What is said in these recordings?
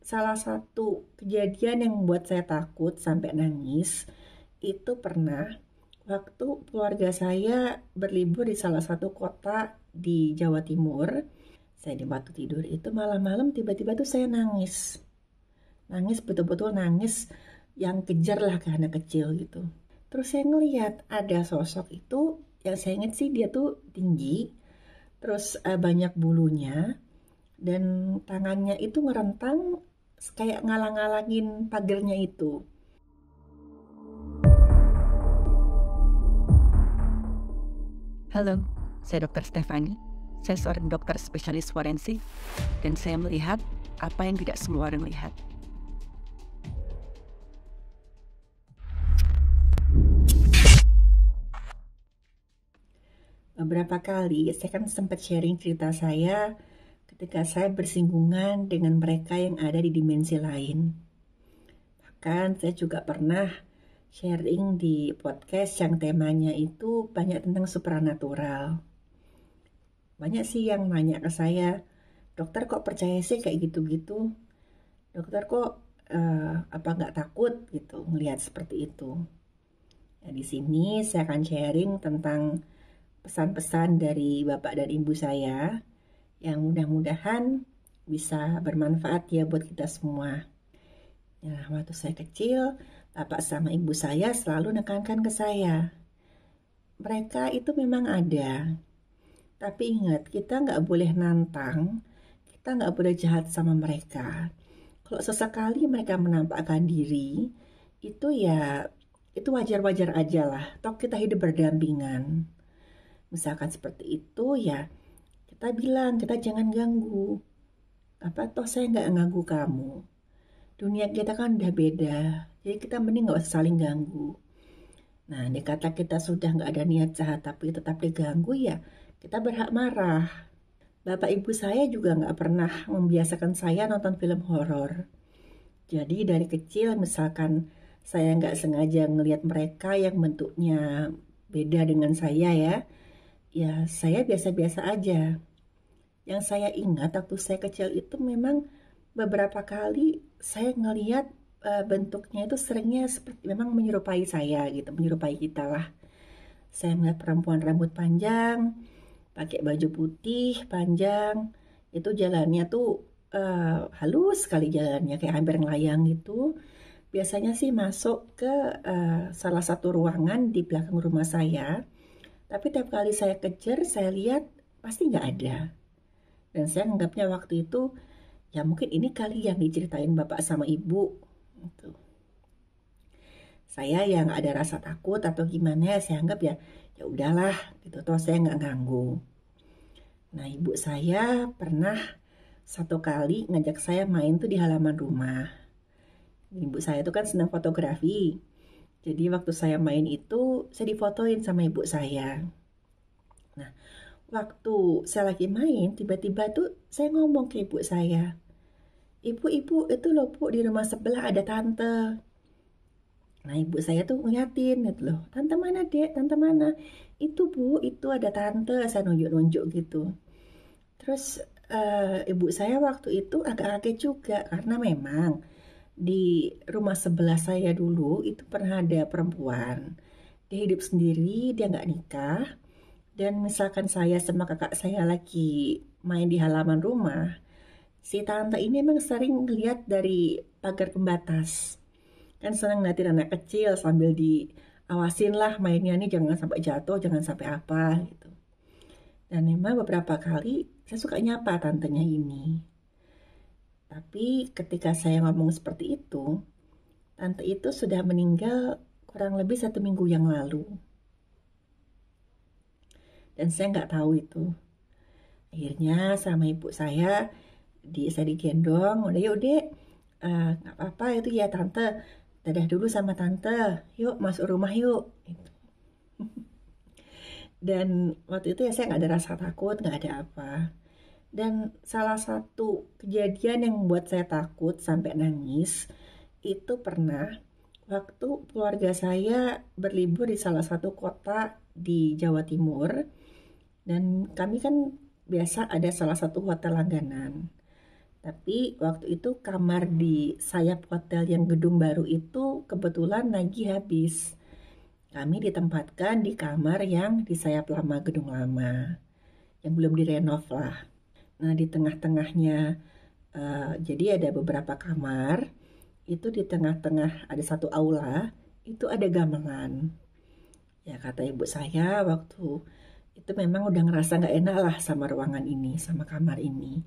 Salah satu kejadian yang membuat saya takut sampai nangis itu pernah waktu keluarga saya berlibur di salah satu kota di Jawa Timur. Saya di waktu tidur itu malam-malam tiba-tiba tuh saya nangis. Nangis betul-betul nangis yang kejar lah ke anak kecil gitu. Terus saya ngelihat ada sosok itu yang saya ingat sih dia tuh tinggi, terus banyak bulunya dan tangannya itu ngerentang kayak ngalang-ngalangin pagernya itu. Halo, saya Dr. Stefani. Saya seorang dokter spesialis forensik dan saya melihat apa yang tidak semua orang lihat. Beberapa kali saya kan sempat sharing cerita saya ketika saya bersinggungan dengan mereka yang ada di dimensi lain. Bahkan saya juga pernah sharing di podcast yang temanya itu banyak tentang supranatural. Banyak sih yang nanya ke saya, dokter kok percaya sih kayak gitu-gitu? Dokter kok apa nggak takut gitu melihat seperti itu? Nah, di sini saya akan sharing tentang pesan-pesan dari bapak dan ibu saya yang mudah-mudahan bisa bermanfaat ya buat kita semua. Nah, waktu saya kecil, bapak sama ibu saya selalu nekankan ke saya. Mereka itu memang ada, tapi ingat kita nggak boleh nantang, kita nggak boleh jahat sama mereka. Kalau sesekali mereka menampakkan diri, itu ya itu wajar-wajar aja lah. Toh kita hidup berdampingan. Misalkan seperti itu ya kita bilang kita jangan ganggu. Apa toh saya nggak ganggu kamu. Dunia kita kan udah beda. Jadi kita mending nggak usah saling ganggu. Nah, ini kata kita sudah nggak ada niat jahat tapi tetap diganggu ya kita berhak marah. Bapak ibu saya juga nggak pernah membiasakan saya nonton film horor. Jadi dari kecil misalkan saya nggak sengaja ngelihat mereka yang bentuknya beda dengan saya ya saya biasa-biasa aja. Yang saya ingat waktu saya kecil itu memang beberapa kali saya ngelihat bentuknya itu seringnya seperti memang menyerupai saya gitu, menyerupai kita lah. Saya melihat perempuan rambut panjang, pakai baju putih panjang, itu jalannya tuh halus sekali jalannya kayak hampir ngelayang gitu. Biasanya sih masuk ke salah satu ruangan di belakang rumah saya. Tapi tiap kali saya kejar, saya lihat pasti nggak ada. Dan saya anggapnya waktu itu ya mungkin ini kali yang diceritain bapak sama ibu. Gitu. Saya yang ada rasa takut atau gimana, saya anggap ya udahlah gitu. Toh saya nggak ganggu. Nah ibu saya pernah satu kali ngajak saya main tuh di halaman rumah. Ibu saya tuh kan senang fotografi. Jadi waktu saya main itu saya difotoin sama ibu saya. Nah, waktu saya lagi main, tiba-tiba tuh saya ngomong ke ibu saya, ibu-ibu itu loh bu di rumah sebelah ada tante. Nah ibu saya tuh ngeliatin gitu loh, tante mana dek, tante mana? Itu bu, itu ada tante, saya nunjuk-nunjuk gitu. Terus ibu saya waktu itu agak kaget juga karena memang di rumah sebelah saya dulu itu pernah ada perempuan. Dia hidup sendiri, dia nggak nikah. Dan misalkan saya sama kakak saya lagi main di halaman rumah, si tante ini memang sering ngeliat dari pagar pembatas. Kan senang ngeliatin anak kecil sambil diawasin lah mainnya nih jangan sampai jatuh, jangan sampai apa gitu. Dan memang beberapa kali saya suka nyapa tantenya ini. Tapi ketika saya ngomong seperti itu, tante itu sudah meninggal kurang lebih 1 minggu yang lalu. Dan saya nggak tahu itu. Akhirnya sama ibu saya digendong, udah yuk dek, nggak apa-apa itu ya tante, dadah dulu sama tante, yuk masuk rumah yuk. Gitu. Dan waktu itu ya saya nggak ada rasa takut, nggak ada apa. Dan salah satu kejadian yang membuat saya takut sampai nangis itu pernah waktu keluarga saya berlibur di salah satu kota di Jawa Timur. Dan kami kan biasa ada salah satu hotel langganan. Tapi waktu itu kamar di sayap hotel yang gedung baru itu kebetulan lagi habis. Kami ditempatkan di kamar yang di sayap lama gedung lama, yang belum direnov lah. Nah, di tengah-tengahnya, jadi ada beberapa kamar, itu di tengah-tengah ada satu aula, itu ada gamelan. Ya kata ibu saya waktu itu memang udah ngerasa nggak enak lah sama ruangan ini, sama kamar ini.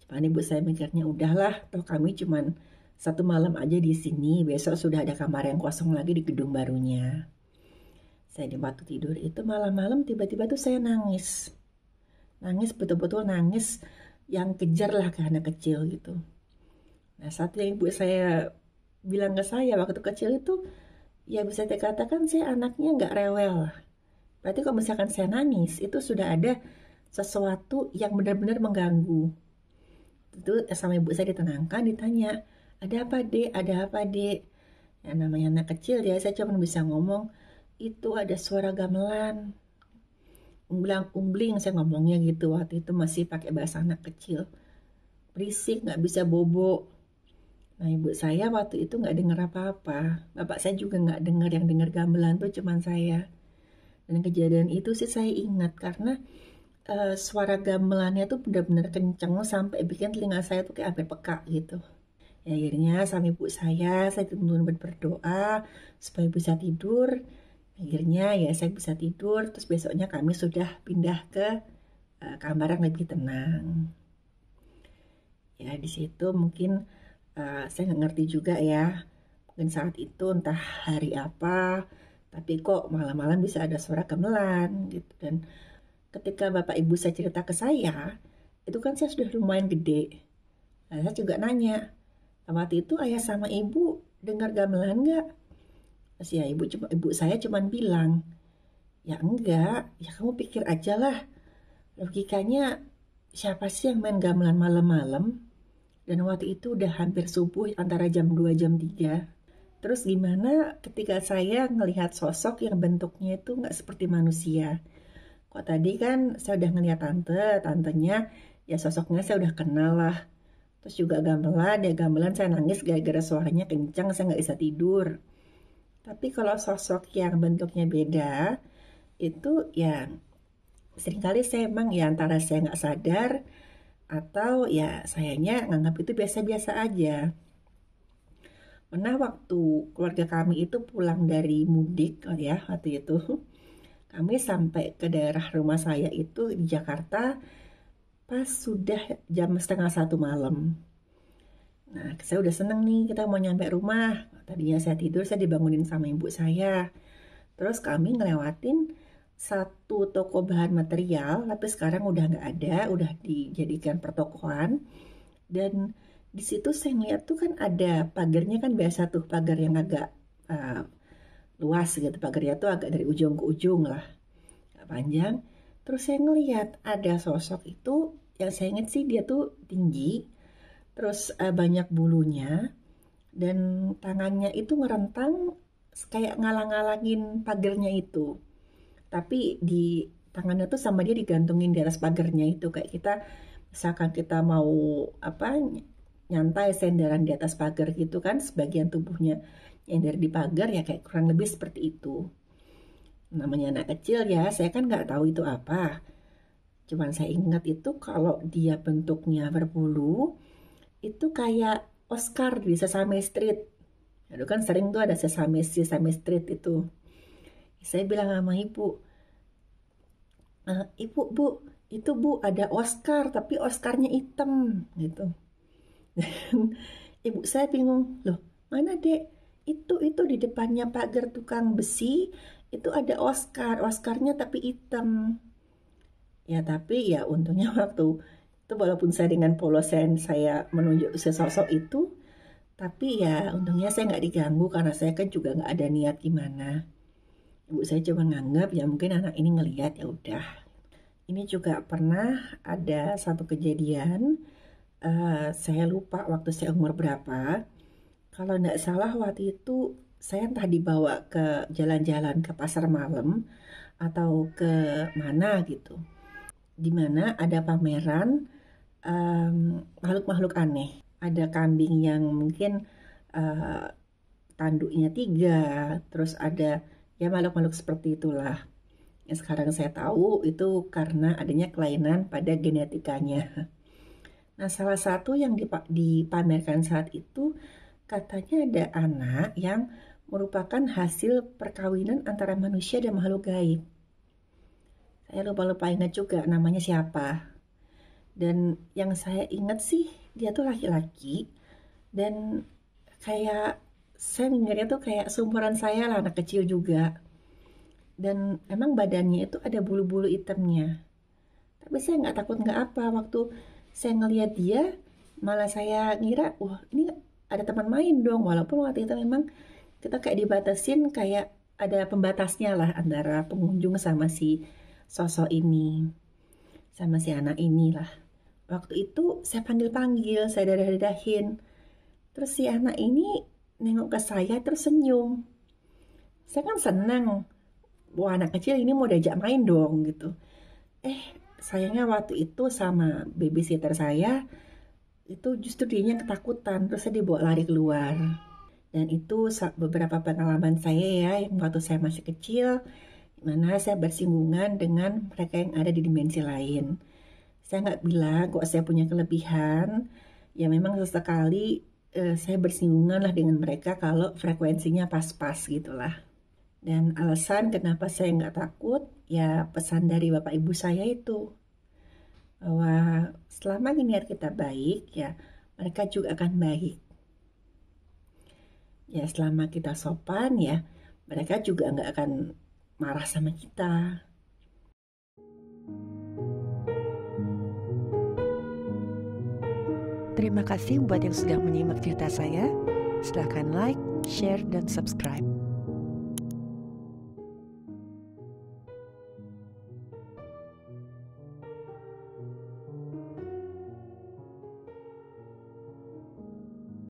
Cuman ibu saya mikirnya udahlah, toh kami cuman satu malam aja di sini, besok sudah ada kamar yang kosong lagi di gedung barunya. Saya di waktu tidur itu malam-malam tiba-tiba tuh saya nangis. Nangis betul-betul nangis yang kejar lah ke anak kecil gitu. Nah satu yang ibu saya bilang ke saya waktu kecil itu, ya bisa dikatakan saya anaknya nggak rewel. Berarti kalau misalkan saya nangis, itu sudah ada sesuatu yang benar-benar mengganggu. Itu sama ibu saya ditenangkan, ditanya, ada apa dek, ada apa dek? Ya namanya anak kecil ya, saya cuma bisa ngomong, itu ada suara gamelan. Umbling saya ngomongnya gitu, waktu itu masih pakai bahasa anak kecil. Berisik, nggak bisa bobo. Nah ibu saya waktu itu nggak dengar apa-apa. Bapak saya juga nggak dengar, yang dengar gamelan tuh cuman saya. Dan kejadian itu sih saya ingat karena suara gamelannya tuh benar-benar kenceng sampai bikin telinga saya tuh kayak hampir peka gitu. Ya, akhirnya sama ibu saya tuntun berdoa supaya bisa tidur. Akhirnya ya saya bisa tidur, terus besoknya kami sudah pindah ke kamar yang lebih tenang. Ya di situ mungkin saya nggak ngerti juga ya, mungkin saat itu entah hari apa, tapi kok malam-malam bisa ada suara gamelan gitu. Dan ketika bapak ibu saya cerita ke saya, itu kan saya sudah lumayan gede. Nah, saya juga nanya, waktu itu ayah sama ibu dengar gamelan nggak? Terus ya ibu saya cuma bilang, ya enggak, ya kamu pikir aja lah. Logikanya siapa sih yang main gamelan malam-malam? Dan waktu itu udah hampir subuh antara jam 2 jam 3. Terus gimana ketika saya ngelihat sosok yang bentuknya itu nggak seperti manusia? Kok tadi kan saya udah ngelihat tantenya ya sosoknya saya udah kenal lah. Terus juga gamelan saya nangis gara-gara suaranya kencang, saya nggak bisa tidur. Tapi kalau sosok yang bentuknya beda, itu ya seringkali saya emang ya antara saya nggak sadar, atau ya sayanya nganggap itu biasa-biasa aja. Pernah waktu keluarga kami itu pulang dari mudik ya waktu itu, kami sampai ke daerah rumah saya itu di Jakarta pas sudah jam 12:30 malam. Nah saya udah seneng nih, kita mau nyampe rumah. Tadinya saya tidur, saya dibangunin sama ibu saya. Terus kami ngelewatin satu toko bahan material, tapi sekarang udah nggak ada, udah dijadikan pertokoan. Dan di situ saya ngeliat tuh kan ada pagarnya, kan biasa tuh pagar yang agak luas gitu, pagarnya tuh agak dari ujung ke ujung lah, agak panjang. Terus saya ngeliat ada sosok itu, yang saya ingat sih dia tuh tinggi, terus banyak bulunya, dan tangannya itu ngerentang kayak ngalang-ngalangin pagarnya itu. Tapi di tangannya tuh sama dia digantungin di atas pagarnya itu, kayak kita misalkan kita mau apa nyantai senderan di atas pagar gitu kan, sebagian tubuhnya nyender di pagar, ya kayak kurang lebih seperti itu. Namanya anak kecil ya, saya kan nggak tahu itu apa. Cuman saya ingat itu kalau dia bentuknya berbulu, itu kayak Oscar di Sesame Street. Itu kan sering tuh ada Sesame Street itu. Saya bilang sama ibu, ibu bu, itu bu ada Oscar tapi Oscarnya hitam gitu. Dan ibu saya bingung, loh mana dek? Itu di depannya pagar tukang besi itu ada Oscarnya tapi hitam. Ya tapi ya untungnya waktu itu walaupun saya dengan polosan saya menunjuk sesosok itu, tapi ya untungnya saya nggak diganggu karena saya kan juga nggak ada niat gimana. Ibu saya cuma nganggap ya mungkin anak ini ngelihat, ya udah. Ini juga pernah ada satu kejadian, saya lupa waktu saya umur berapa. Kalau nggak salah waktu itu saya entah dibawa ke jalan-jalan ke pasar malam atau ke mana gitu, di mana ada pameran makhluk-makhluk aneh. Ada kambing yang mungkin uh, tanduknya 3, terus ada ya makhluk-makhluk seperti itulah. Yang sekarang saya tahu itu karena adanya kelainan pada genetikanya. Nah, salah satu yang dipamerkan saat itu katanya ada anak yang merupakan hasil perkawinan antara manusia dan makhluk gaib. Saya lupa-lupa ingat juga namanya siapa. Dan yang saya ingat sih dia tuh laki-laki dan kayak saya mikirnya tuh kayak seumuran saya lah, anak kecil juga. Dan emang badannya itu ada bulu-bulu hitamnya. Tapi saya nggak takut nggak apa. Waktu saya ngelihat dia, malah saya ngira, wah ini ada teman main dong. Walaupun waktu itu memang kita kayak dibatasin, kayak ada pembatasnya lah antara pengunjung sama si sosok ini, sama si anak ini lah. Waktu itu saya panggil-panggil, saya dadah-dadahin. Terus si anak ini nengok ke saya terus senyum. Saya kan senang, wah anak kecil ini mau diajak main dong gitu. Sayangnya waktu itu sama babysitter saya, itu justru dianya ketakutan, terus saya dibawa lari keluar. Dan itu beberapa pengalaman saya ya, yang waktu saya masih kecil, dimana saya bersinggungan dengan mereka yang ada di dimensi lain. Saya nggak bilang kok saya punya kelebihan, ya memang sesekali saya bersinggungan lah dengan mereka kalau frekuensinya pas-pas gitulah. Dan alasan kenapa saya nggak takut, ya pesan dari bapak ibu saya itu, bahwa selama niat kita baik, ya mereka juga akan baik. Ya selama kita sopan, ya mereka juga nggak akan marah sama kita. Terima kasih buat yang sudah menyimak cerita saya. Silahkan like, share, dan subscribe.